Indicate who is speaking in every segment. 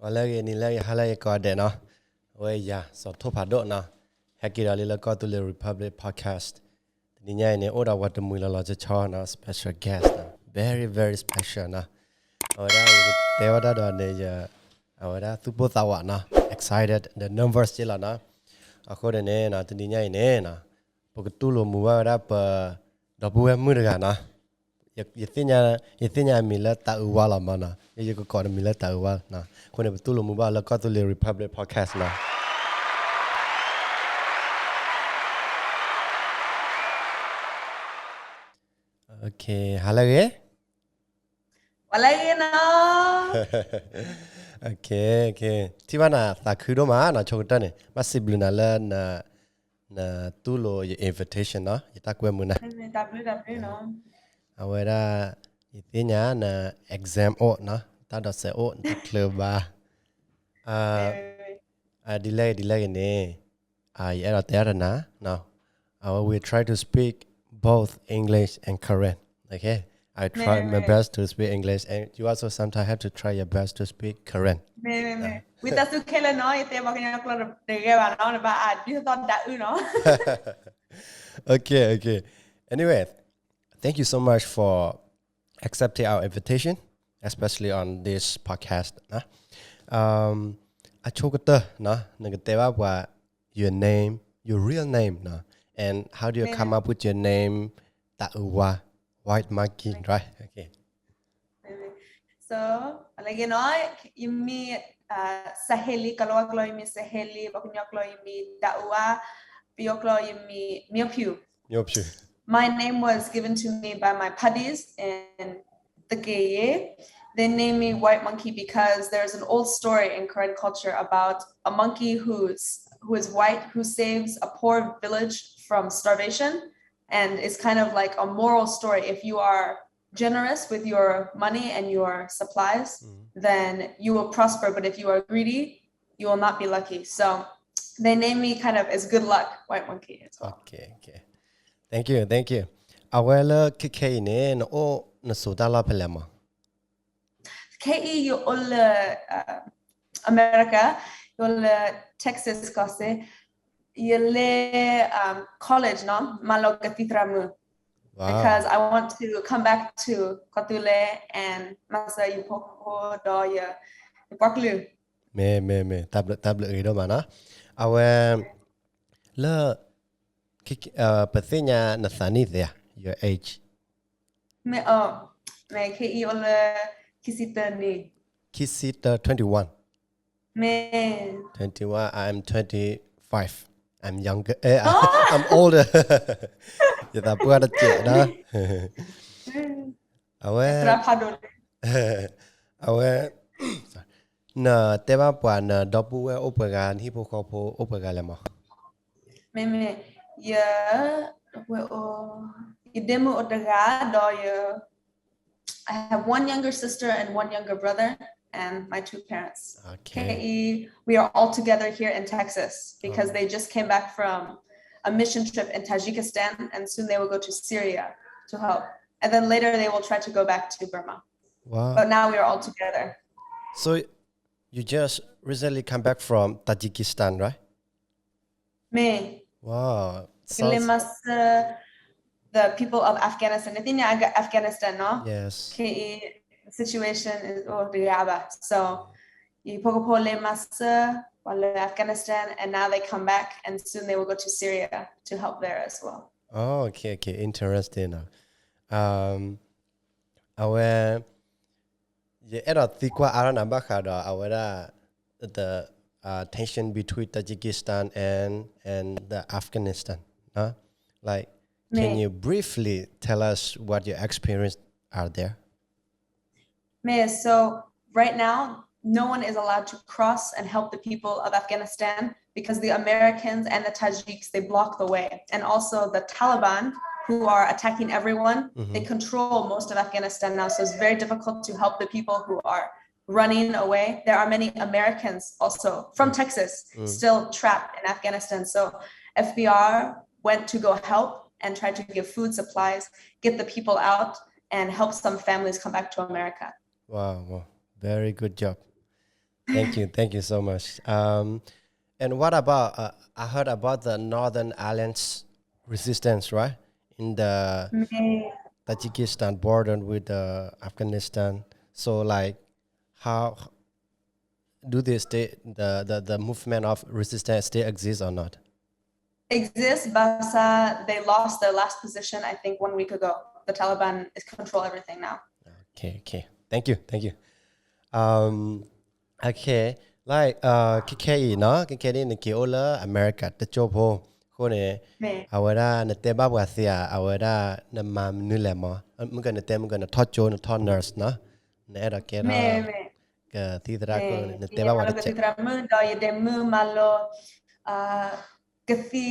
Speaker 1: Walagi ni lagi halagi ko ade no. We ya so topa do no. Hakira lila ko to the Republic podcast. Ni nya ni oda wat mu la je chaw no special guest no. Very special no. Ora tewada do ne ya. Ora tu po tawa no. Excited the numbers chila no. Ako de ne na ni nya ni na. Poktulo mu wa ra pa do bu mu ga no. Yetinya mila ta uwala mana. Ye ko ko mila ta uwala na. Ko ne betul mu ba la ko to the Republic podcast na. Okay, halage?
Speaker 2: Walagi no.
Speaker 1: Okay. Ti mana ta khudo ma na chokta ne. Masibluna la na tulo ye invitation na. Yeta kwe mu na.
Speaker 2: WW no.
Speaker 1: Awera yetinya na exam o na. Ta do se o ta club ba. Delay ne. Era there na. Now, we try to speak both English and Korean. Okay. I try my best to speak English, and you also sometimes have to try your best to speak Korean.
Speaker 2: We ta su kele no ite ba kanya klo de ge ba no ba a bi to da u no.
Speaker 1: Okay. Anyway, thank you so much for accepting our invitation, especially on this podcast. Achokata na nagatewa wa your name, your real name na, and how do you come up with your name? Ta'uwa, white monkey, right? Okay.
Speaker 2: So, lagi no imi Sahale kalau imi Sahale baknya kalau imi Dawa bio kalau imi Miopyu. My name was given to me by my puddies in the Gaye. They named me White Monkey because there's an old story in Korean culture about a monkey who is white, who saves a poor village from starvation, and it's kind of like a moral story. If you are generous with your money and your supplies, then you will prosper. But if you are greedy, you will not be lucky. So they named me kind of as good luck, White Monkey as well.
Speaker 1: Okay. Thank you. Awela kike ne no sudala pelema.
Speaker 2: KE you all America, you Texas kase, you college no malo katitramu. Because I want to come back to Kotule and masa yupoko do ya Parklu.
Speaker 1: Me tablet gitu mana? Awe le pastinya nasani ya your age.
Speaker 2: Me KE all kisita ni.
Speaker 1: Kisita 21.
Speaker 2: Me
Speaker 1: 21. I'm 25. I'm younger. I'm older. Ya tak apa ada cek dah. Awe na tema puan na dopu operan hipokopo operalema.
Speaker 2: Me ya idemu odaga do ya. I have one younger sister and one younger brother and my two parents.
Speaker 1: Okay.
Speaker 2: We are all together here in Texas because they just came back from a mission trip in Tajikistan, and soon they will go to Syria to help. And then later they will try to go back to Burma.
Speaker 1: Wow.
Speaker 2: But now we are all together.
Speaker 1: So you just recently come back from Tajikistan, right?
Speaker 2: Me.
Speaker 1: Wow.
Speaker 2: The people of Afghanistan. I think Afghanistan, no?
Speaker 1: Yes.
Speaker 2: The situation is Riyaba. So you pokopole masa Afghanistan, and now they come back, and soon they will go to Syria to help there as well.
Speaker 1: Oh, okay. Interesting. Our the tension between Tajikistan and the Afghanistan. Like, can you briefly tell us what your experience are there?
Speaker 2: So right now, no one is allowed to cross and help the people of Afghanistan because the Americans and the Tajiks, they block the way. And also the Taliban, who are attacking everyone, they control most of Afghanistan now. So it's very difficult to help the people who are running away. There are many Americans also from Texas still trapped in Afghanistan. So FBR went to go help and try to give food supplies, get the people out, and help some families come back to America.
Speaker 1: Wow. Very good job. Thank you so much. And what about I heard about the Northern Alliance resistance, right? In the
Speaker 2: Me,
Speaker 1: Tajikistan border with Afghanistan. So like, how do they stay the movement of resistance still exists or not?
Speaker 2: exists, but they lost their last position, I think, 1 week ago. The Taliban is control everything now.
Speaker 1: Okay. Thank you. Um, okay. Like KK เนาะ KK นี่ในเกี่ยวละอเมริกาตะโจโพคนเนี่ย
Speaker 2: Me,
Speaker 1: เอาไว้ได้ในเตบ้าบวาเซียเอาไว้ได้ในมานู่นแหละมั้งมันก็ในเตมันก็ในทอดโจนทอดเนอร์สเนาะในอะไรแกเรา
Speaker 2: me.
Speaker 1: ก็ที่ตราก็ในเต
Speaker 2: Iya,
Speaker 1: บ้าบวา
Speaker 2: malo
Speaker 1: ได้
Speaker 2: ke
Speaker 1: เจ็บ
Speaker 2: titramu, do ye demu malo uh kethi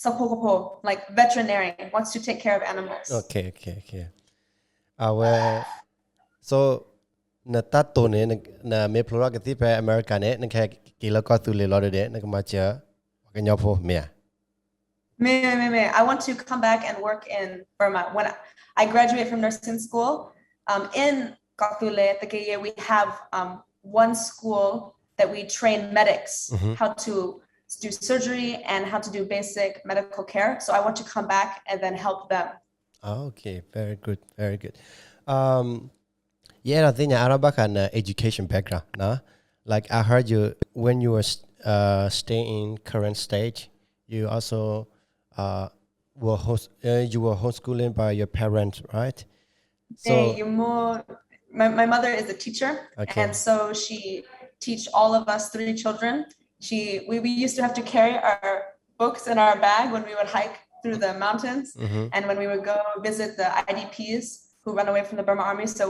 Speaker 2: sapokopo, like veterinarian wants to take care of animals.
Speaker 1: โอเคเอาไว้ so ในตัดตัวเนี่ยในเมพลอร์กที่ไปอเมริกาเนี่ยในแค่กี่แล้วก็ตุเลรอดเดในก็มาเจอกันยอพอเมีย
Speaker 2: Me. I want to come back and work in Burma. When I graduate from nursing school, in Kakule, Tekeye, we have one school that we train medics how to do surgery and how to do basic medical care. So I want to come back and then help them.
Speaker 1: Okay, very good. Yeah, I think Araba can education background, nah? Like I heard you when you were staying in current stage, you also you were homeschooling by your parents, right? So
Speaker 2: My mother is a teacher,
Speaker 1: Okay.
Speaker 2: and so she teach all of us 3 children. We used to have to carry our books in our bag when we would hike through the mountains, and when we would go visit the IDPs who run away from the Burma army. So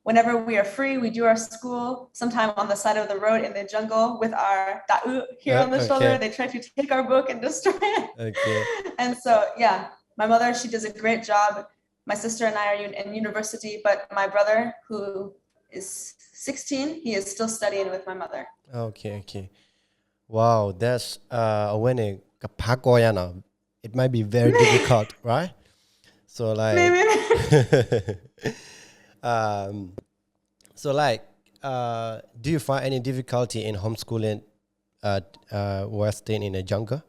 Speaker 2: whenever we are free, we do our school sometime on the side of the road in the jungle with our THoo here on the shoulder.
Speaker 1: Okay.
Speaker 2: They try to take our book and destroy it.
Speaker 1: Okay.
Speaker 2: And so, yeah, my mother, she does a great job. My sister and I are in university, but my brother, who is 16, he is still studying with my mother.
Speaker 1: Okay. Wow, that's when it kapakoyana. It might be very difficult, right? So like so like do you find any difficulty in homeschooling while staying in a jungle?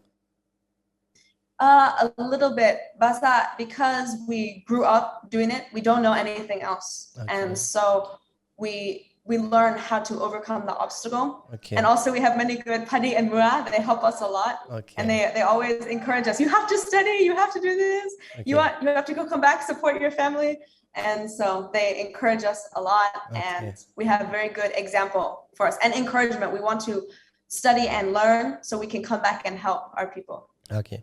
Speaker 2: A little bit, but because we grew up doing it, we don't know anything else.
Speaker 1: Okay.
Speaker 2: And so we learn how to overcome the obstacle.
Speaker 1: Okay.
Speaker 2: And also we have many good Padi and Mua. They help us a lot.
Speaker 1: Okay.
Speaker 2: And they always encourage us. You have to study. You have to do this.
Speaker 1: Okay.
Speaker 2: You have to go come back, support your family. And so they encourage us a lot.
Speaker 1: Okay.
Speaker 2: And we have a very good example for us and encouragement. We want to study and learn so we can come back and help our people.
Speaker 1: Okay.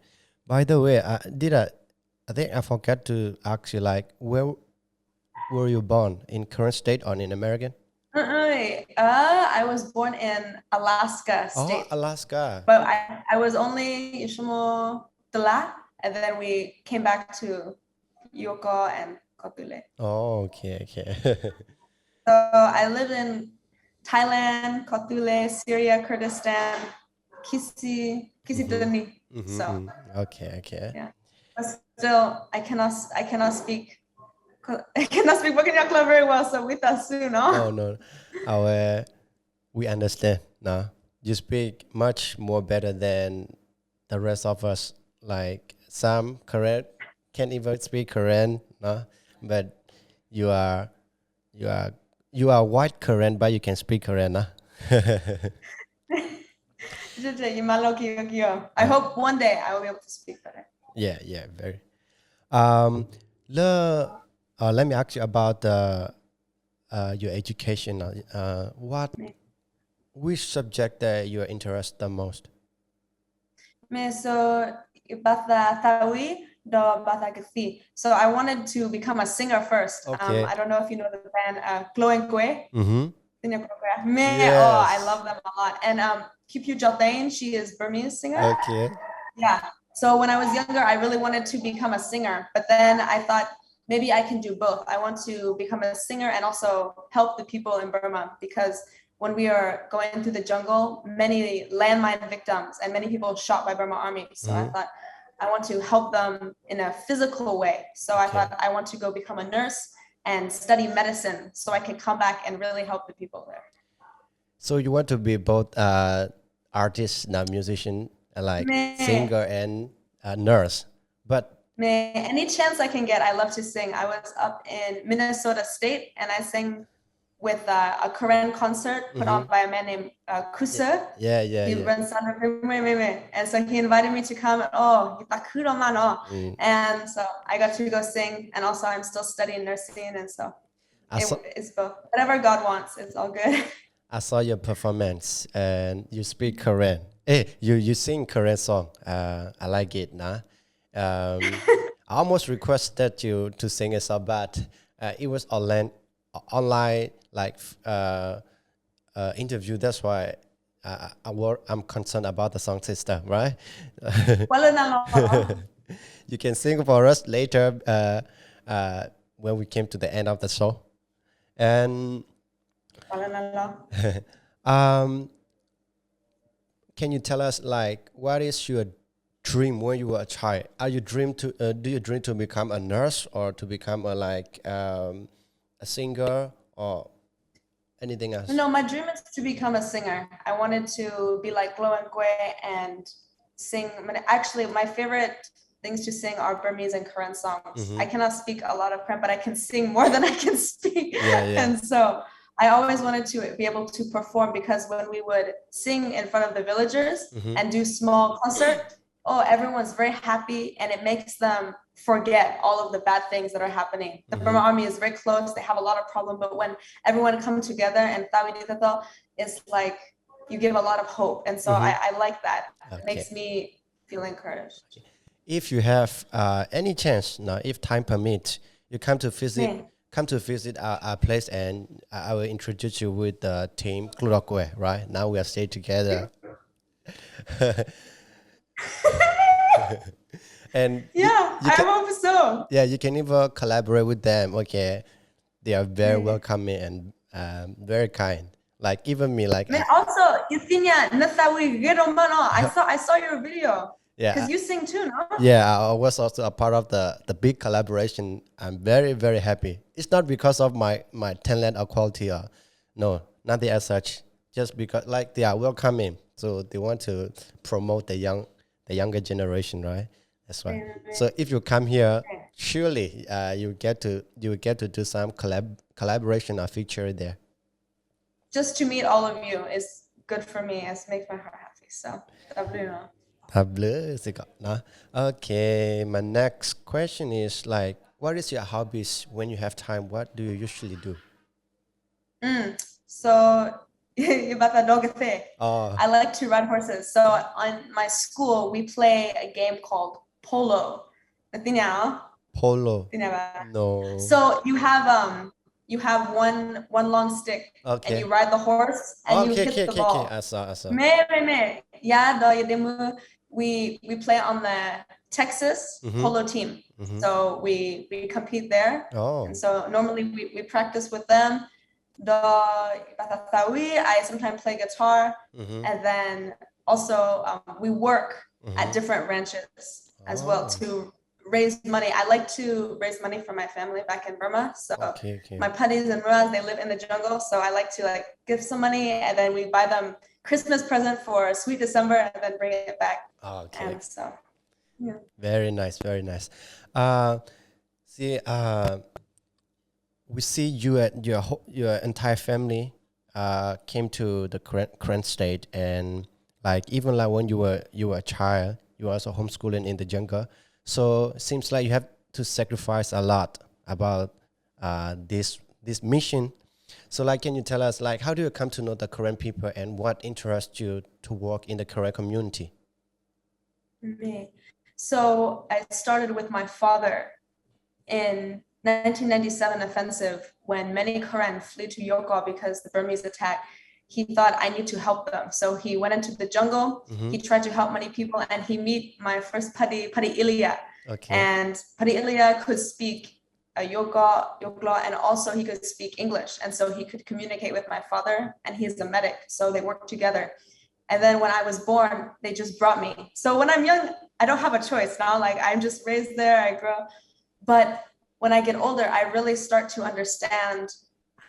Speaker 1: By the way, I think I forgot to ask you, like, where were you born? In current state or in American?
Speaker 2: I was born in Alaska state.
Speaker 1: Oh, Alaska.
Speaker 2: But I was only Ishimo Tala, and then we came back to Yoko and Kopile.
Speaker 1: Oh, okay.
Speaker 2: So I lived in Thailand, Kotule, Syria, Kurdistan, Kisitani. So
Speaker 1: Okay.
Speaker 2: yeah, but still I cannot speak. I cannot speak Bukanyakla very well, so with us soon, no?
Speaker 1: No. We understand. No, you speak much more better than the rest of us. Like some Korean can't even speak Korean, no, but you are white Korean, but you can speak Korean, no?
Speaker 2: I hope one day I will be able to speak better.
Speaker 1: Yeah, very. Let me ask you about your education. Which subject that you are interested the most?
Speaker 2: So So I wanted to become a singer first.
Speaker 1: Okay.
Speaker 2: I don't know if you know the band Glowing Kwe.
Speaker 1: Yes.
Speaker 2: Oh, I love them a lot. And Kipyu Jaldain, she is Burmese singer.
Speaker 1: Okay.
Speaker 2: Yeah. So when I was younger, I really wanted to become a singer, but then I thought maybe I can do both. I want to become a singer and also help the people in Burma, because when we are going through the jungle, many landmine victims and many people shot by Burma army. So I thought I want to help them in a physical way. So I thought I want to go become a nurse and study medicine so I can come back and really help the people there.
Speaker 1: So you want to be both artist, now musician, like
Speaker 2: Meh.
Speaker 1: singer and nurse. But
Speaker 2: Any chance I can get, I love to sing. I was up in Minnesota State and I sang with a Korean concert put on by a man named Kusa.
Speaker 1: yeah,
Speaker 2: He
Speaker 1: yeah.
Speaker 2: runs under and so he invited me to come. And so I got to go sing, and also I'm still studying nursing, and so it's both. Whatever God wants, it's all good.
Speaker 1: I saw your performance and you speak Korean. Hey, you sing Korean song. I like it, nah. I almost requested you to sing a song, but it was online like interview. That's why I'm concerned about the song system, right? You can sing for us later when we came to the end of the show. And can you tell us like what is your dream when you were a child? Are you dream to do you dream to become a nurse or to become a singer or anything else?
Speaker 2: No, my dream is to become a singer. I wanted to be like Glo and Gwe and sing. Actually, my favorite things to sing are Burmese and Korean songs. I cannot speak a lot of Korean, but I can sing more than I can speak. And so I always wanted to be able to perform, because when we would sing in front of the villagers and do small concert, everyone's very happy, and it makes them forget all of the bad things that are happening. The Burma army is very close. They have a lot of problems, but when everyone comes together and it's like you give a lot of hope. And so I like that. It makes me feel encouraged.
Speaker 1: If you have any chance, now if time permits, you come to visit our place, and I will introduce you with the team Klurokwe, right? Now we are staying together. And
Speaker 2: I hope so.
Speaker 1: Yeah, you can even collaborate with them. Okay, they are very welcoming and very kind. Like even me, like
Speaker 2: also you think I saw your video.
Speaker 1: Yeah,
Speaker 2: because you sing too, no?
Speaker 1: Yeah, I was also a part of the big collaboration. I'm very, very happy. It's not because of my talent or quality, no, nothing as such. Just because like they are welcoming, so they want to promote the younger generation, right? That's why. So if you come here, surely you get to do some collaboration or feature there.
Speaker 2: Just to meet all of you is good for me. It makes my heart happy. So,
Speaker 1: okay, my next question is like, what is your hobbies when you have time? What do you usually do?
Speaker 2: So I like to ride horses. So on my school, we play a game called polo.
Speaker 1: Polo. No.
Speaker 2: So you have one long stick, and you ride the horse, and you hit the ball.
Speaker 1: I saw.
Speaker 2: We play on the Texas polo team. So we compete there. And so normally we practice with them. I sometimes play guitar, and then also we work at different ranches as well to raise money. I like to raise money for my family back in Burma. So my putties and ruas, they live in the jungle. So I like to like give some money, and then we buy them Christmas present for Sweet December, and then bring it back. And so, yeah.
Speaker 1: Very nice, very nice. We see you and your entire family came to the Korean state, and like even like when you were a child, you were also homeschooling in the jungle. So it seems like you have to sacrifice a lot about this mission. So like, can you tell us like how do you come to know the Korean people, and what interests you to work in the Korean community?
Speaker 2: So I started with my father in 1997 offensive, when many Korean flew to Yoko because the Burmese attacked. He thought I need to help them. So he went into the jungle. He tried to help many people, and he met my first Padi Ilya. And Padi Ilya could speak Yoklo, and also he could speak English. And so he could communicate with my father, and he's a medic. So they worked together. And then when I was born, they just brought me. So when I'm young, I don't have a choice now. Like I'm just raised there, I grow. But when I get older, I really start to understand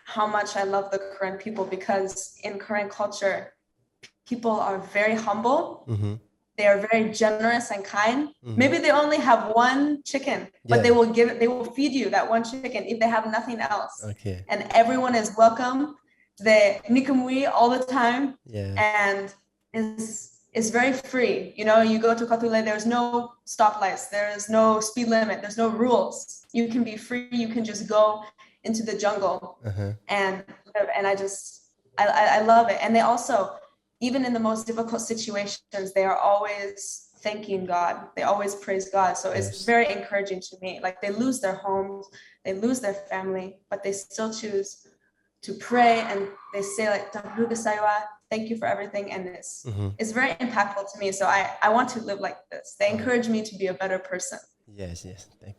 Speaker 2: how much I love the Korean people, because in Korean culture, people are very humble.
Speaker 1: Mm-hmm.
Speaker 2: They are very generous and kind.
Speaker 1: Mm-hmm.
Speaker 2: Maybe they only have one chicken, but they will feed you that one chicken if they have nothing else.
Speaker 1: Okay.
Speaker 2: And everyone is welcome. They nikamui all the time.
Speaker 1: Yeah.
Speaker 2: And is very free. You know, you go to Katule, there's no stoplights, there's no speed limit, there's no rules. You can be free. You can just go into the jungle and I love it. And they also, even in the most difficult situations, they are always thanking God. They always praise God. So it's very encouraging to me. Like, they lose their homes, they lose their family, but they still choose to pray, and they say like, thank you for everything. And it's very impactful to me. So I want to live like this. They encourage me to be a better person.
Speaker 1: Yes, thank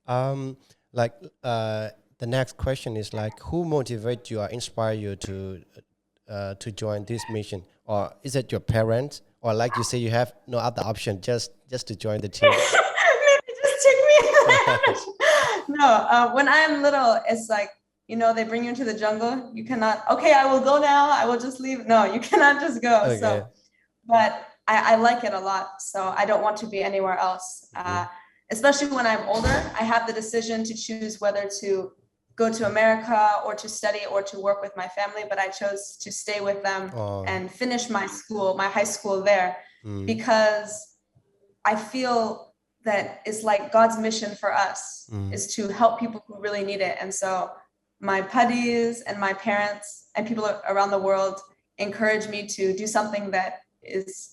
Speaker 1: you. The next question is like, who motivates you or inspire you to join this mission? Or is it your parents? Or like you say, you have no other option, just to join the team?
Speaker 2: Maybe just take me. No, when I'm little, it's like, you know, they bring you into the jungle. You cannot, okay, I will go now, I will just leave. No, you cannot just go. Okay. So, but I like it a lot. So I don't want to be anywhere else. Especially when I'm older, I have the decision to choose whether to go to America or to study or to work with my family. But I chose to stay with them and finish my school, my high school there, because I feel that it's like God's mission for us is to help people who really need it. And so my buddies and my parents and people around the world encourage me to do something that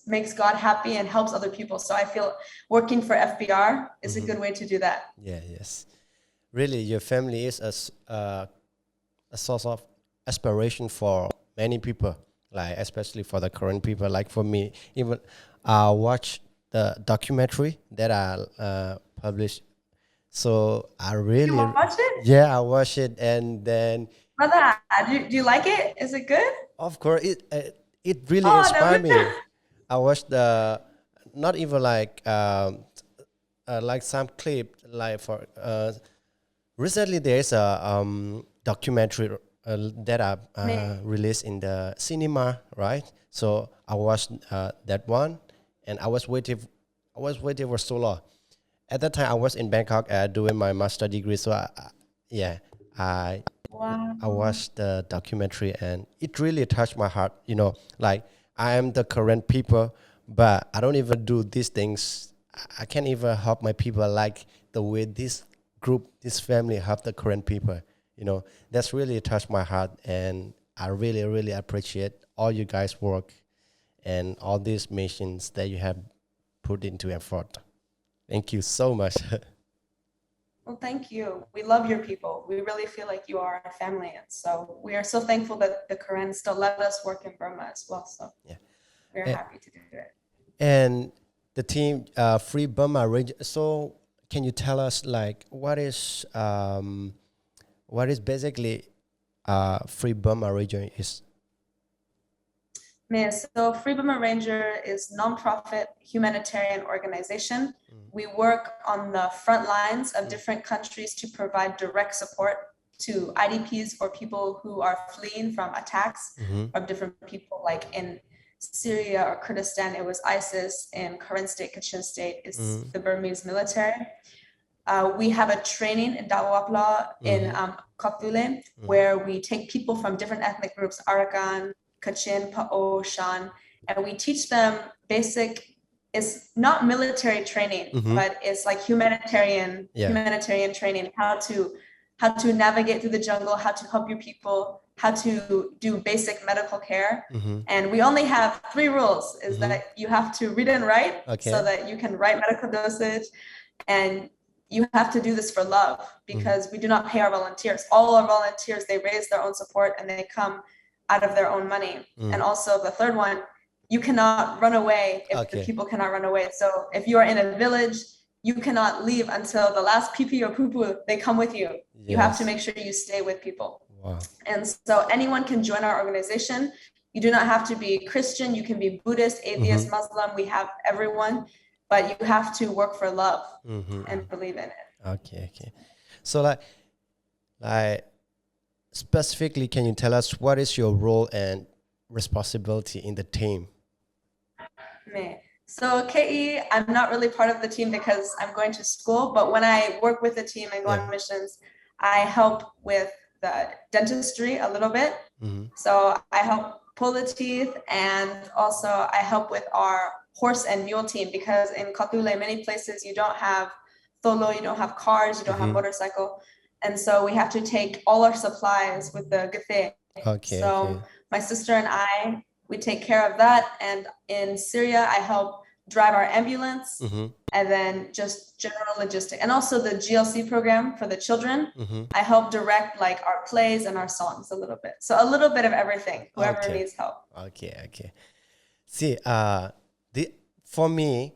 Speaker 2: makes God happy and helps other people. So I feel working for FBR is a good way to do that.
Speaker 1: Yes. Really, your family is a source of aspiration for many people, like especially for the current people. Like for me, even I watch the documentary that I published. So I really
Speaker 2: watch it?
Speaker 1: Yeah, I watch it, and then
Speaker 2: brother, do you like it? Is it good?
Speaker 1: Of course, it really inspired me. I watched not even like some clip like for recently there's a documentary that I released in the cinema, right? So I watched that one, and I was waiting for so long. At that time, I was in Bangkok doing my master degree. So I watched the documentary, and it really touched my heart. You know, like, I am the current people, but I don't even do these things. I can't even help my people like the way this group, this family help the current people. You know, that's really touched my heart, and I really, really appreciate all you guys' work and all these missions that you have put into effort. Thank you so much.
Speaker 2: Well, thank you. We love your people. We really feel like you are our family. And so we are so thankful that the Quran still let us work in Burma as well. So we're happy to do it.
Speaker 1: And the team, Free Burma region. So can you tell us, like, what is basically Free Burma region is?
Speaker 2: So Free Burma Ranger is non-profit humanitarian organization. We work on the front lines of different countries to provide direct support to IDPs or people who are fleeing from attacks of different people. Like in Syria or Kurdistan, it was ISIS. In Karen State, Kachin State, it's the Burmese military. We have a training in Dawapla in Kapule, where we take people from different ethnic groups, Arakan, Kachin, Pa'o, Shan, and we teach them basic, it's not military training, but it's like humanitarian training, how to navigate through the jungle, how to help your people, how to do basic medical care. And we only have 3 rules, is that you have to read and write so that you can write medical dosage, and you have to do this for love, because we do not pay our volunteers. All our volunteers, they raise their own support and they come out of their own money. And also the third one, you cannot run away if the people cannot run away. So if you are in a village, you cannot leave until the last pee or poo-poo, they come with you. You have to make sure you stay with people. And so anyone can join our organization. You do not have to be Christian. You can be Buddhist, atheist, Muslim. We have everyone, but you have to work for love and believe in it.
Speaker 1: Okay. So like specifically, can you tell us what is your role and responsibility in the team?
Speaker 2: So KE, I'm not really part of the team because I'm going to school, but when I work with the team and go on missions, I help with the dentistry a little bit. So I help pull the teeth, and also I help with our horse and mule team, because in Katule, many places you don't have tholo, you don't have cars, you don't have motorcycle. And so we have to take all our supplies with the gathe. So my sister and I, we take care of that. And in Syria, I help drive our ambulance, and then just general logistic, and also the GLC program for the children. I help direct like our plays and our songs a little bit. So a little bit of everything, whoever needs help.
Speaker 1: Okay. See, for me,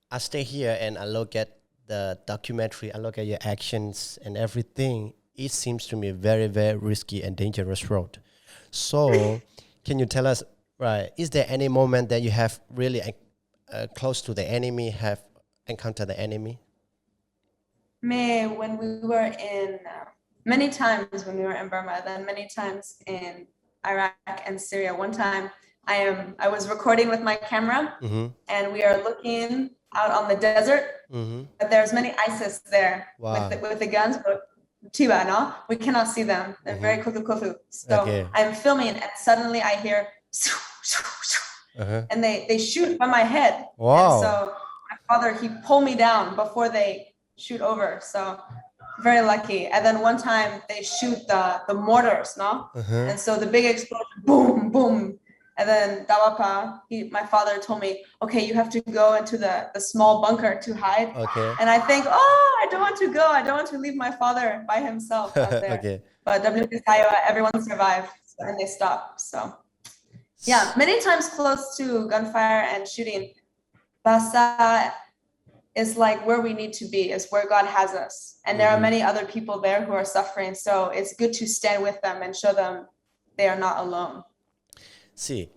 Speaker 1: I stay here and I look at the documentary, I look at your actions and everything. It seems to me very, very risky and dangerous road. So can you tell us, right, is there any moment that you have really close to the enemy, have encountered the enemy?
Speaker 2: When we were in, many times when we were in Burma, then many times in Iraq and Syria. One time I was recording with my camera, and we are looking out on the desert, but there's many ISIS there with the guns, but Tiba, no? We cannot see them. They're very kufu. So I'm filming, and suddenly I hear and they shoot by my head.
Speaker 1: Wow.
Speaker 2: And so my father, he pulled me down before they shoot over. So very lucky. And then one time they shoot the mortars, no? And so the big explosion, boom, boom. And then Dawapa, my father told me, okay, you have to go into the small bunker to hide. And I think, I don't want to go. I don't want to leave my father by himself out there. But everyone survived, and they stopped. So yeah, many times close to gunfire and shooting. Basa is like where we need to be, is where God has us. And there are many other people there who are suffering. So it's good to stand with them and show them they are not alone.
Speaker 1: See,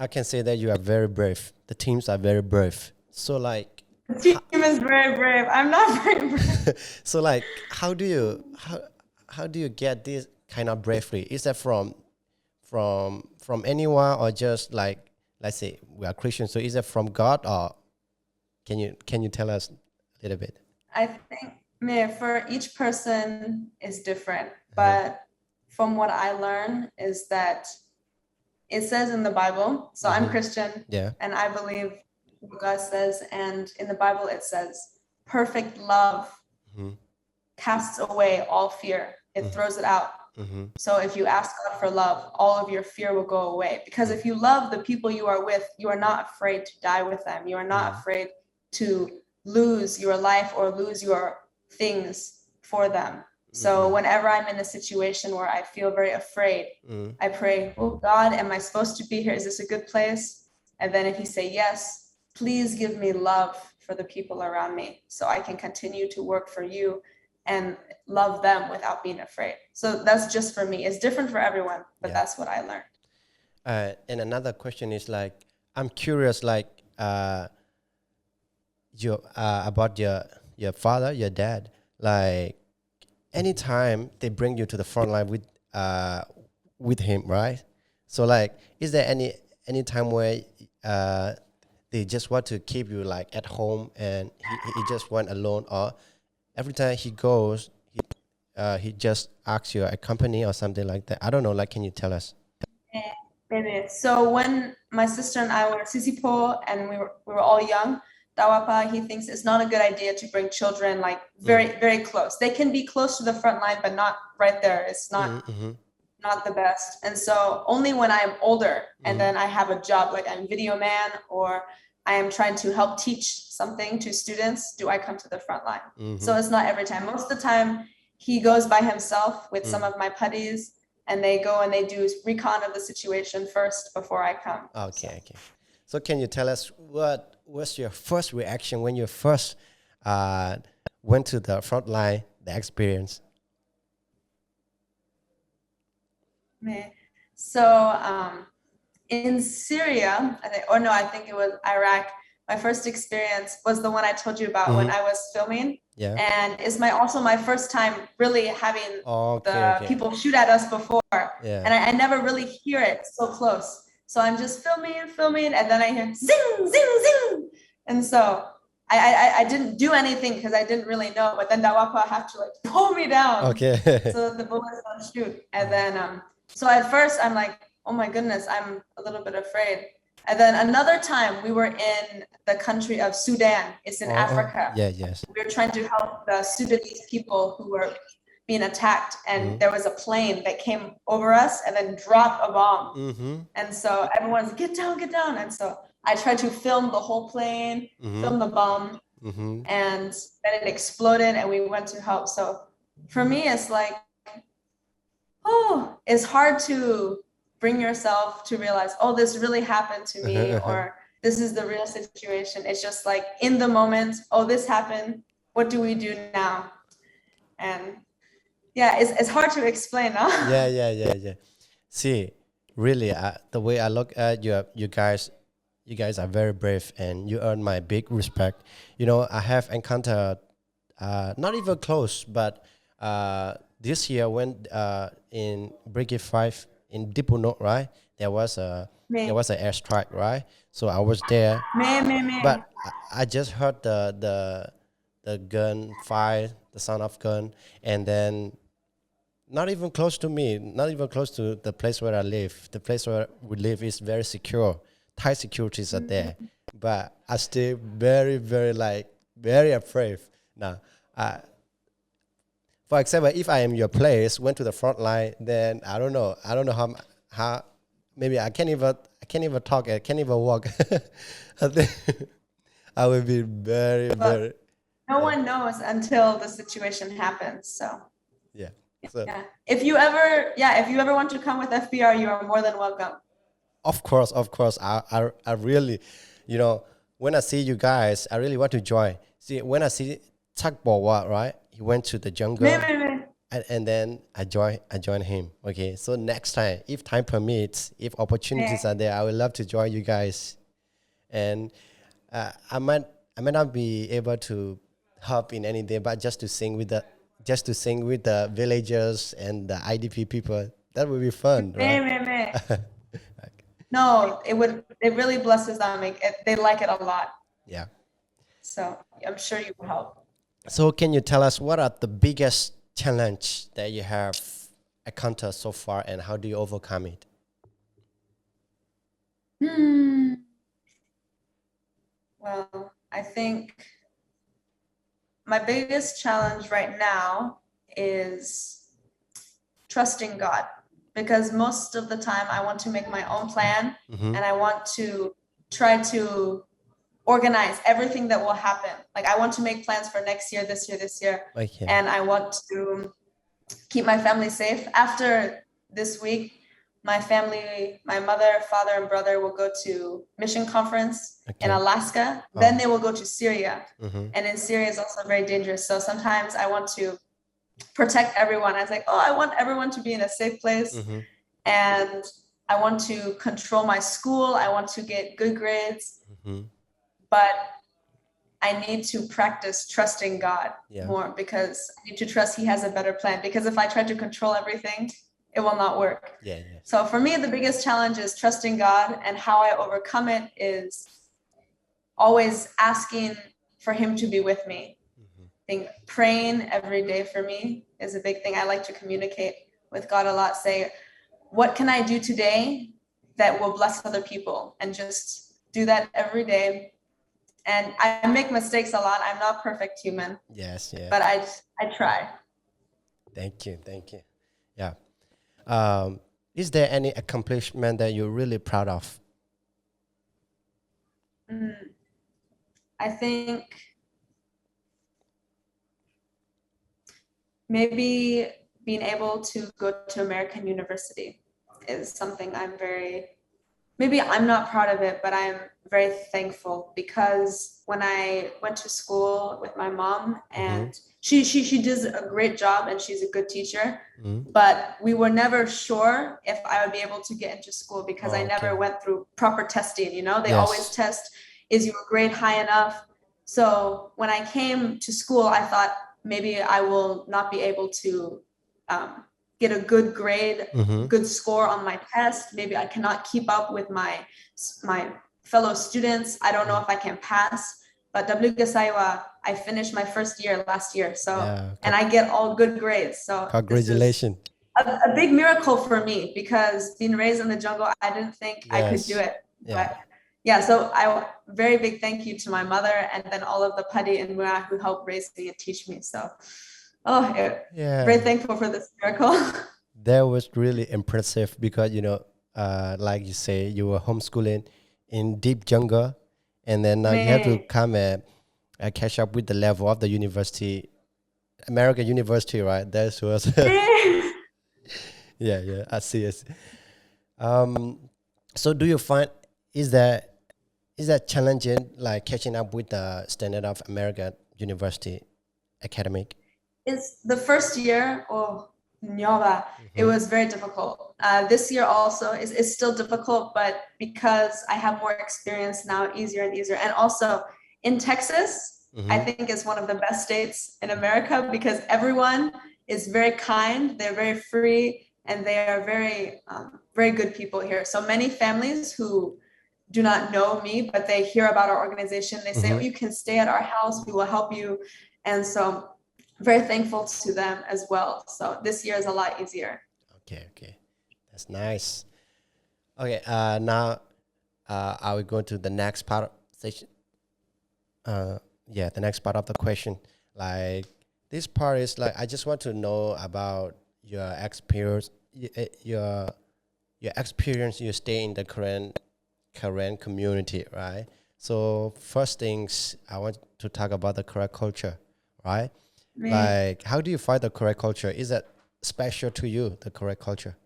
Speaker 1: I can say that you are very brave. The teams are very brave. So like,
Speaker 2: the team is very brave. I'm not very brave.
Speaker 1: So like, how do you get this kind of bravery? Is that from anyone, or just like, let's say we are Christians, so is it from God, or can you tell us a little bit?
Speaker 2: I think for each person is different, but from what I learn is that it says in the Bible, so I'm Christian, and I believe what God says, and in the Bible it says perfect love casts away all fear. It throws it out. So if you ask God for love, all of your fear will go away. Because if you love the people you are with, you are not afraid to die with them. You are not afraid to lose your life or lose your things for them. So whenever I'm in a situation where I feel very afraid, I pray, oh God, am I supposed to be here? Is this a good place? And then if you say yes, please give me love for the people around me so I can continue to work for you and love them without being afraid. So that's just for me. It's different for everyone, but that's what I learned.
Speaker 1: And another question is like, I'm curious, like, about your father, your dad. Like, anytime they bring you to the front line with him, right? So like, is there any time where they just want to keep you like at home and he just went alone, or every time he goes, he just asks you a company or something like that? I don't know. Like, can you tell us?
Speaker 2: So when my sister and I were Sisipo and we were all young, Dawapa, he thinks it's not a good idea to bring children like very, very close. They can be close to the front line, but not right there. It's not not the best. And so only when I'm older and then I have a job, like I'm video man or I am trying to help teach something to students, do I come to the front line. So it's not every time. Most of the time he goes by himself with some of my putties, and they go and they do recon of the situation first before I come.
Speaker 1: Okay. So can you tell us what was your first reaction when you first went to the front line, the experience?
Speaker 2: So in Syria, I think it was Iraq. My first experience was the one I told you about when I was filming.
Speaker 1: Yeah.
Speaker 2: And it's also my first time really having the people shoot at us before.
Speaker 1: Yeah.
Speaker 2: And I never really hear it so close. So I'm just filming, and then I hear zing, zing, zing. And so I didn't do anything because I didn't really know, but then Dawapa have to like pull me down.
Speaker 1: Okay.
Speaker 2: So the bullets don't shoot. And then so at first I'm like, oh my goodness, I'm a little bit afraid. And then another time we were in the country of Sudan. It's in Africa.
Speaker 1: Yeah, yes.
Speaker 2: We were trying to help the Sudanese people who were being attacked, and there was a plane that came over us and then dropped a bomb. And so everyone's get down. And so I tried to film the whole plane, film the bomb, and then it exploded and we went to help. So for me, it's like, it's hard to bring yourself to realize, this really happened to me, or this is the real situation. It's just like in the moment, this happened. What do we do now? And yeah, it's hard to explain, no?
Speaker 1: Yeah. See, really, the way I look at you guys are very brave and you earn my big respect. You know, I have encountered, not even close, but this year when in Brigade 5 in Dipuno, right? There was an airstrike, right? So I was there, but I just heard the gun fire, the sound of gun, and then not even close to me, not even close to the place where I live. The place where we live is very secure. Thai securities are there, but I still very afraid now. For example, if I am your place, went to the front line, then I don't know how maybe I can't even talk, I can't even walk. I think I will be very.
Speaker 2: No one knows until the situation happens. So
Speaker 1: yeah. So,
Speaker 2: if you ever want to come with FBR, you are more than welcome.
Speaker 1: Of course. I really, when I see you guys, I really want to join. See, when I see Takbawa, right? He went to the jungle, and then I join him. Okay, so next time, if time permits, if opportunities are there, I would love to join you guys. And I might not be able to help in any day, but just to sing with the villagers and the IDP people, that would be fun, right?
Speaker 2: No, it really blesses them. They like it a lot.
Speaker 1: Yeah.
Speaker 2: So I'm sure you will help.
Speaker 1: So can you tell us what are the biggest challenge that you have encountered so far, and how do you overcome it?
Speaker 2: Well, I think my biggest challenge right now is trusting God, because most of the time I want to make my own plan, and I want to try to organize everything that will happen. Like I want to make plans for next year, this year,
Speaker 1: Okay.
Speaker 2: and I want to keep my family safe. After this week, my family, my mother, father, and brother will go to mission conference in Alaska. Then they will go to Syria, and in Syria is also very dangerous. So sometimes I want to protect everyone. I was like, I want everyone to be in a safe place, and I want to control my school. I want to get good grades. But I need to practice trusting God more, because I need to trust He has a better plan. Because if I try to control everything, it will not work. So for me, the biggest challenge is trusting God, and how I overcome it is always asking for Him to be with me. I think praying every day for me is a big thing. I like to communicate with God a lot. Say, what can I do today that will bless other people? And just do that every day. And I make mistakes a lot. I'm not a perfect human.
Speaker 1: Yes, yeah.
Speaker 2: But I try.
Speaker 1: Thank you. Yeah. Is there any accomplishment that you're really proud of?
Speaker 2: I think maybe being able to go to American University is something maybe I'm not proud of it, but I'm very thankful, because when I went to school with my mom, and she does a great job and she's a good teacher, but we were never sure if I would be able to get into school, because I never went through proper testing. They always test, is your grade high enough? So when I came to school, I thought maybe I will not be able to get a good grade, good score on my test. Maybe I cannot keep up with my fellow students. I don't know if I can pass. But WKSaiwa, I finished my first year last year. So and I get all good grades. So
Speaker 1: congratulations.
Speaker 2: A big miracle for me, because being raised in the jungle, I didn't think I could do it. But yeah, so very big thank you to my mother, and then all of the Padi and Mura who helped raise me and teach me. So very thankful for this miracle.
Speaker 1: That was really impressive because, you know, like you say, you were homeschooling in deep jungle, and then now you have to come and catch up with the level of the university, American university, right? That was yeah, I see. So do you find is that challenging, like catching up with the standard of American university academic?
Speaker 2: It's the first year, it was very difficult. This year also is still difficult, but because I have more experience now, easier and easier. And also in Texas, I think is one of the best states in America, because everyone is very kind, they're very free, and they are very, very good people here. So many families who do not know me, but they hear about our organization, they say, oh, you can stay at our house, we will help you. And so very thankful to them as well. So this year is a lot easier.
Speaker 1: Okay. That's nice. Okay, now I will go to the next part of session. The next part of the question. Like, this part is like, I just want to know about your experience, your experience. You stay in the Korean community, right? So first things, I want to talk about the Korean culture, right? Like, how do you find the Korean culture? Is that special to you, the Korean culture?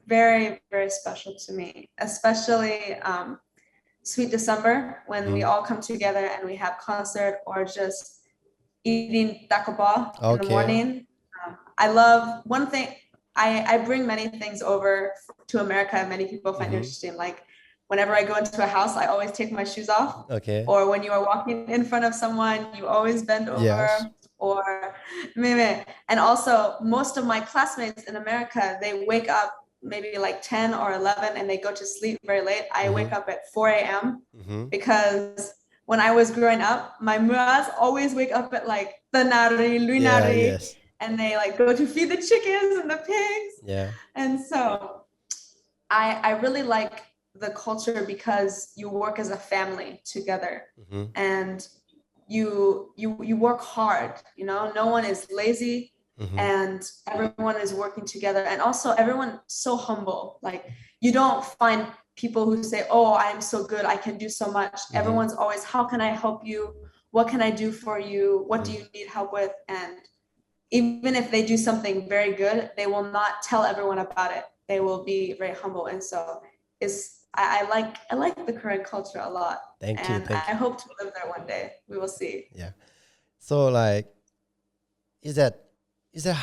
Speaker 2: Very, very special to me, especially Sweet December, when we all come together and we have concert or just eating takoba in the morning. I love one thing. I bring many things over to America. Many people find interesting. Like, whenever I go into a house, I always take my shoes off.
Speaker 1: Okay.
Speaker 2: Or when you are walking in front of someone, you always bend over.
Speaker 1: Yes.
Speaker 2: Or and also most of my classmates in America, they wake up maybe like 10 or 11 and they go to sleep very late. I wake up at 4 a.m. Because when I was growing up, my muras always wake up at like Tanari, Luinari, and they like go to feed the chickens and the pigs.
Speaker 1: Yeah.
Speaker 2: And so I really like the culture because you work as a family together, and you work hard, you know, no one is lazy, and everyone is working together. And also everyone so humble. Like, you don't find people who say, oh, I'm so good, I can do so much. Everyone's always, how can I help you? What can I do for you? What do you need help with? And even if they do something very good, they will not tell everyone about it. They will be very humble. And so I like the Korean culture a lot.
Speaker 1: Thank you.
Speaker 2: I hope to live there one day. We will see.
Speaker 1: Yeah. So like, is that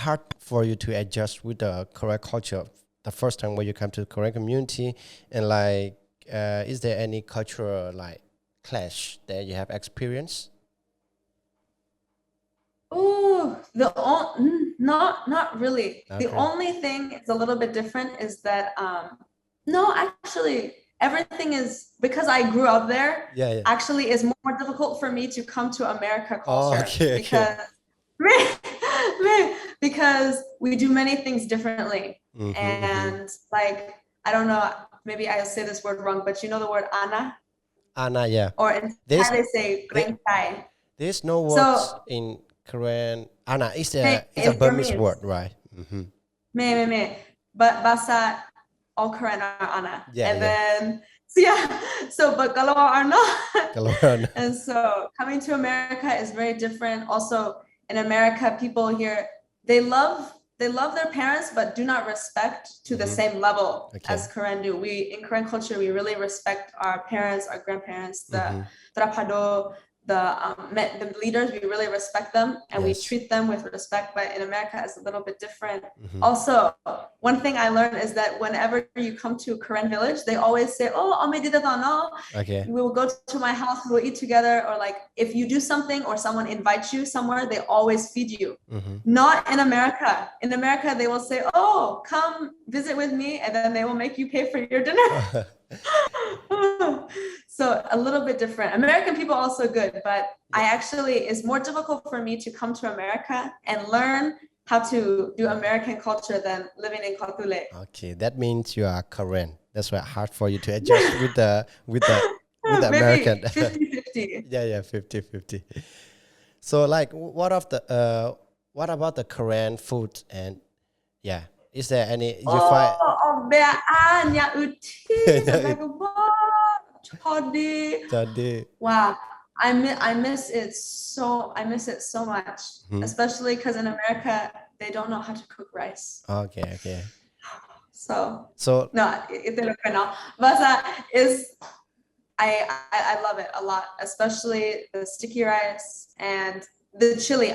Speaker 1: hard for you to adjust with the Korean culture the first time when you come to the Korean community? And like, is there any cultural like clash that you have experienced?
Speaker 2: Oh, not really. Okay. The only thing is a little bit different is that no, actually everything is, because I grew up there. Actually, it's more difficult for me to come to America culture. Because we do many things differently. And like, I don't know, maybe I'll say this word wrong, but you know the word ana?
Speaker 1: Ana, yeah.
Speaker 2: Or in Thai they say grengtai.
Speaker 1: There's no words in Korean. Ana is a Burmese word, right?
Speaker 2: But basa all Korean are ana. Then but Kalawa are not. And so coming to America is very different. Also in America, people here, they love their parents, but do not respect to the same level as Korean do. In Korean culture, we really respect our parents, our grandparents, the trapado, the leaders, we really respect them and we
Speaker 1: Yes.
Speaker 2: treat them with respect. But in America, it's a little bit different.
Speaker 1: Mhm.
Speaker 2: Also, one thing I learned is that whenever you come to a Korean village, they always say, "Oh,
Speaker 1: Okay.
Speaker 2: we will go to my house, we will eat together." Or like if you do something or someone invites you somewhere, they always feed you.
Speaker 1: Mhm.
Speaker 2: Not in America. In America, they will say, "Oh, come visit with me," and then they will make you pay for your dinner. So a little bit different. American people are also good, but it's more difficult for me to come to America and learn how to do American culture than living in Kotule.
Speaker 1: Okay, that means you are Korean. That's why hard for you to adjust with the
Speaker 2: Maybe
Speaker 1: American.
Speaker 2: 50-50.
Speaker 1: Yeah, 50-50. So like what about the Korean food and yeah, is there any you find
Speaker 2: Beaan ya uti sa bagabo. Chodi.
Speaker 1: Jadi
Speaker 2: Wow. I miss it so much, especially because in America they don't know how to cook rice.
Speaker 1: okay.
Speaker 2: So
Speaker 1: So
Speaker 2: no, ito lang ko, no? Basta is I love it a lot, especially the sticky rice and the chili.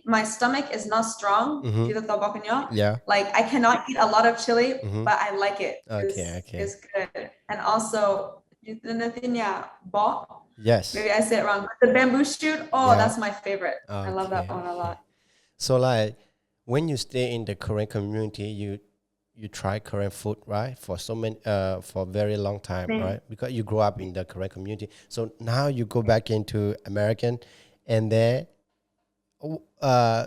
Speaker 2: My stomach is not strong. Dito to bako nyo.
Speaker 1: yeah.
Speaker 2: Like I cannot eat a lot of chili, but I like it.
Speaker 1: Okay.
Speaker 2: It's good. And also, ito natin niya, bo.
Speaker 1: Yes.
Speaker 2: Maybe I say it wrong. But the bamboo shoot,
Speaker 1: Yeah.
Speaker 2: that's my favorite. I love that
Speaker 1: Okay,
Speaker 2: one a lot.
Speaker 1: So like when you stay in the Korean community, you try Korean food, right? For so many for a very long time, right? Because you grew up in the Korean community. So now you go back into American and then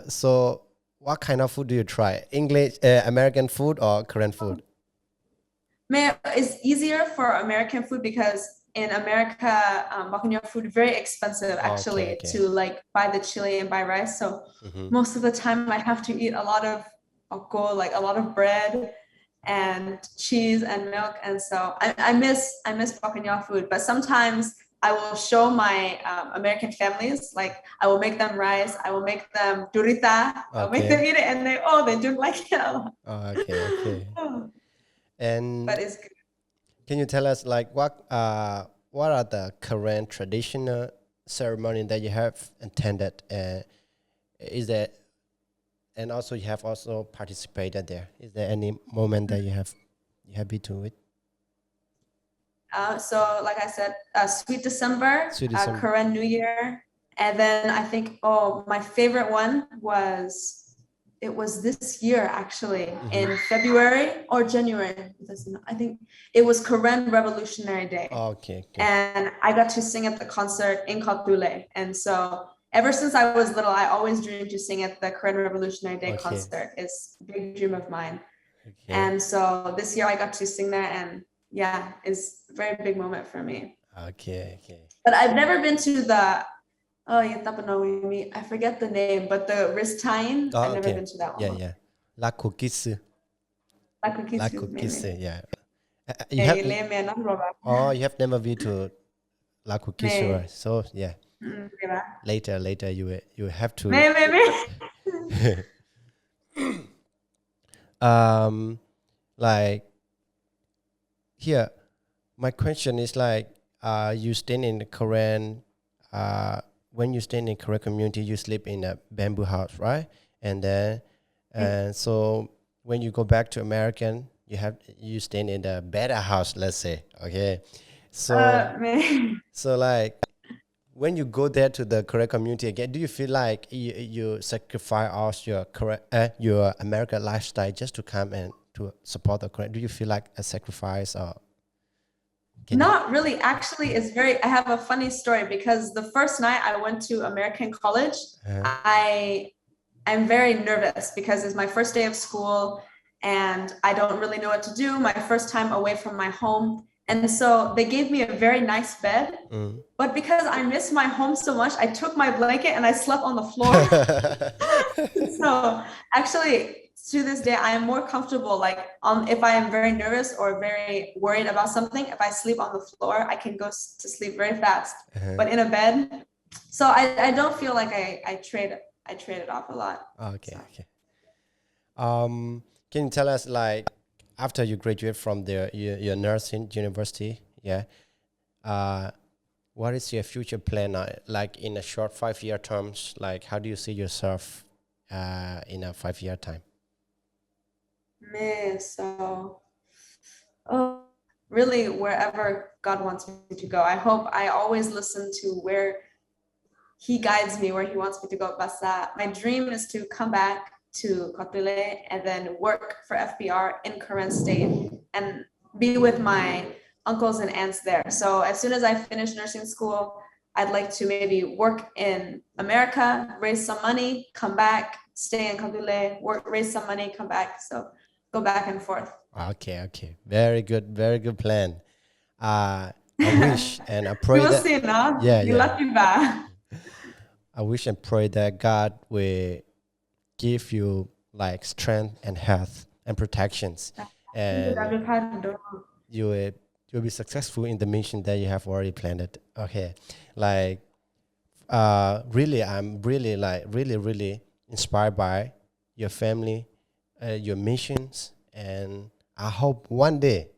Speaker 1: so what kind of food do you try? English American food or Korean food?
Speaker 2: It's easier for American food because in America, Bakunya food very expensive actually
Speaker 1: Okay.
Speaker 2: to like buy the chili and buy rice. So most of the time I have to eat a lot of like a lot of bread and cheese and milk, and so I miss Bakunya food. But sometimes I will show my American families, like I will make them rice, I will make them durita, I'll make them eat it, and they don't like it a lot.
Speaker 1: Okay. And
Speaker 2: But it's good.
Speaker 1: can you tell us like what are the current traditional ceremony that you have attended? Is there, and also you have also participated there? Is there any moment that you happy to it?
Speaker 2: So like I said, Sweet December,
Speaker 1: Sweet December.
Speaker 2: Korean New Year, and then I think my favorite one was this year actually in February or January. I think it was Korean Revolutionary Day.
Speaker 1: Okay.
Speaker 2: And I got to sing at the concert in Kotule. And so ever since I was little, I always dreamed to sing at the Korean Revolutionary Day concert. It's a big dream of mine. Okay. And so this year I got to sing there, and yeah, it's a very big moment for me.
Speaker 1: Okay.
Speaker 2: But I've never been to the I forget the name, but the wrist tying, I've never been to that one.
Speaker 1: Yeah. La Kukis. Yeah. You have never been to La Kukis, right? So yeah. Later you have to like here my question is like you stay in the Korean when you stay in the Korean community you sleep in a bamboo house, right? And then and so when you go back to American you stay in a better house, let's say. Okay, so like when you go there to the Korean community again, do you feel like you sacrifice all your American lifestyle just to come and to support the Korean? Do you feel like a sacrifice or?
Speaker 2: Not really. Actually, I have a funny story because the first night I went to American college, I'm very nervous because it's my first day of school and I don't really know what to do. My first time away from my home. And so they gave me a very nice bed, but because I miss my home so much, I took my blanket and I slept on the floor. So actually, to this day, I am more comfortable. Like, if I am very nervous or very worried about something, if I sleep on the floor, I can go to sleep very fast. But in a bed, so I don't feel like I trade it off a lot.
Speaker 1: Okay. Can you tell us like after you graduate from your nursing university, what is your future plan? Like in a short 5 year terms, like how do you see yourself in a 5 year time?
Speaker 2: Man, so oh, really wherever God wants me to go. I hope I always listen to where He guides me, where He wants me to go. Basa. My dream is to come back to Kotule and then work for FBR in Karen State and be with my uncles and aunts there. So as soon as I finish nursing school, I'd like to maybe work in America, raise some money, come back, stay in Kotule, work, raise some money, come back. So go back and forth.
Speaker 1: Okay. Very good plan. I wish and I
Speaker 2: You
Speaker 1: pray
Speaker 2: will
Speaker 1: that,
Speaker 2: see, no?
Speaker 1: yeah,
Speaker 2: You
Speaker 1: yeah.
Speaker 2: lucky ba?
Speaker 1: I wish and pray that God will give you like strength and health and protections, and you will you'll be successful in the mission that you have already planned. Okay, like really, I'm really like really inspired by your family, your missions, and I hope one day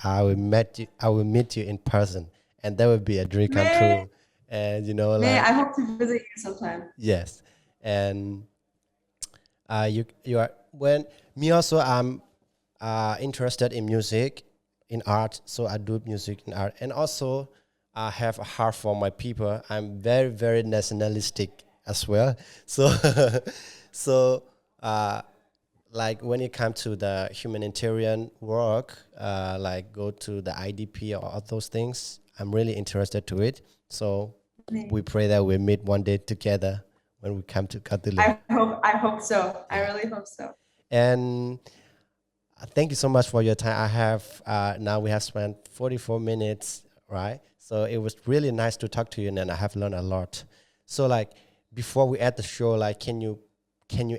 Speaker 1: I will meet you in person, and that would be a dream come
Speaker 2: Man,
Speaker 1: true. And you know,
Speaker 2: man,
Speaker 1: like,
Speaker 2: I hope to visit you sometime.
Speaker 1: yes, and you are when me also I'm interested in music, in art, so I do music and art, and also I have a heart for my people. I'm very nationalistic as well. So so like when it comes to the humanitarian work, like go to the IDP or all those things, I'm really interested to it. So we pray that we meet one day together when we come to Katule.
Speaker 2: I hope so. I
Speaker 1: Yeah.
Speaker 2: really hope so.
Speaker 1: And thank you so much for your time. I have now we have spent 44 minutes, right? So it was really nice to talk to you, and I have learned a lot. So like before we end the show, like can you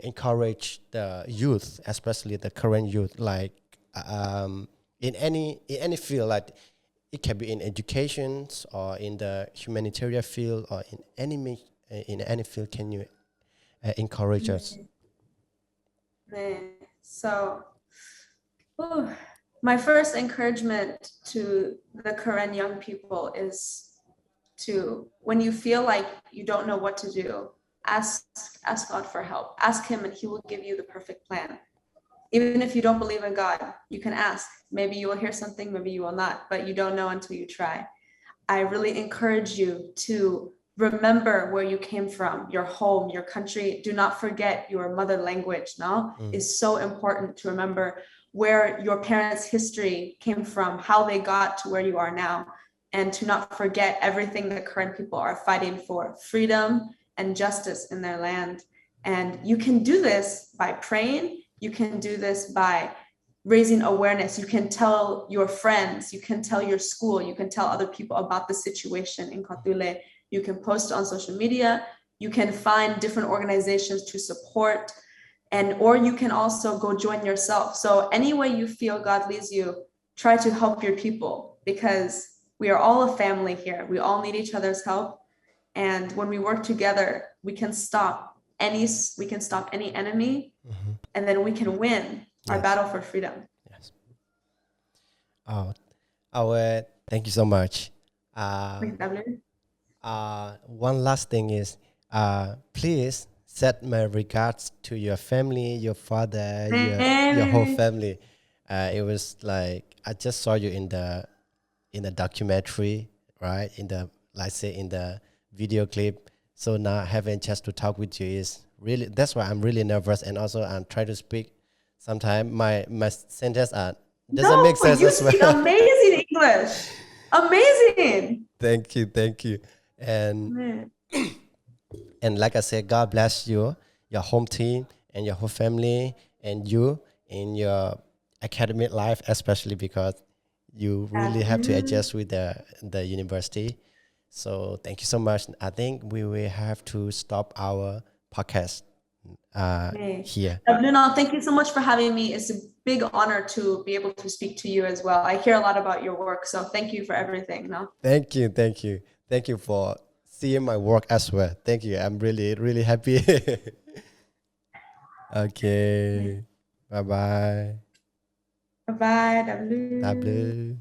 Speaker 1: encourage the youth, especially the current youth, like in any field, like it can be in education or in the humanitarian field or in any field. Can you encourage us?
Speaker 2: Man. So, whew, my first encouragement to the Karen young people is to, when you feel like you don't know what to do, ask ask God for help. Ask Him, and He will give you the perfect plan. Even if you don't believe in God, you can ask. Maybe you will hear something, maybe you will not, but you don't know until you try. I really encourage you to remember where you came from, your home, your country. Do not forget your mother language. No, it's so important to remember where your parents' history came from, how they got to where you are now, and to not forget everything the current people are fighting for, freedom and justice in their land. And you can do this by praying. You can do this by raising awareness. You can tell your friends, you can tell your school, you can tell other people about the situation in Kotule. You can post on social media. You can find different organizations to support, and or you can also go join yourself. So any way you feel God leads you, try to help your people, because we are all a family here. We all need each other's help, and when we work together, we can stop any enemy, and then we can win our battle for freedom.
Speaker 1: Yes. Thank you so much. One last thing is, please send my regards to your family, your father, your whole family. It was like I just saw you in the documentary, right? In the let's say in the video clip. So now having a chance to talk with you is really, that's why I'm really nervous, and also I'm trying to speak. Sometimes my sentences doesn't make sense
Speaker 2: you
Speaker 1: as well.
Speaker 2: speak amazing English. Amazing.
Speaker 1: Thank you. And and like I said, God bless you, your home team, and your whole family, and you in your academic life, especially because you really have to adjust with the university. So thank you so much. I think we will have to stop our podcast here.
Speaker 2: Luna, thank you so much for having me. It's a big honor to be able to speak to you as well. I hear a lot about your work, so thank you for everything. No?
Speaker 1: Thank you for seeing my work as well. Thank you. I'm really happy. Okay. Bye bye.
Speaker 2: Bye bye. W.
Speaker 1: W.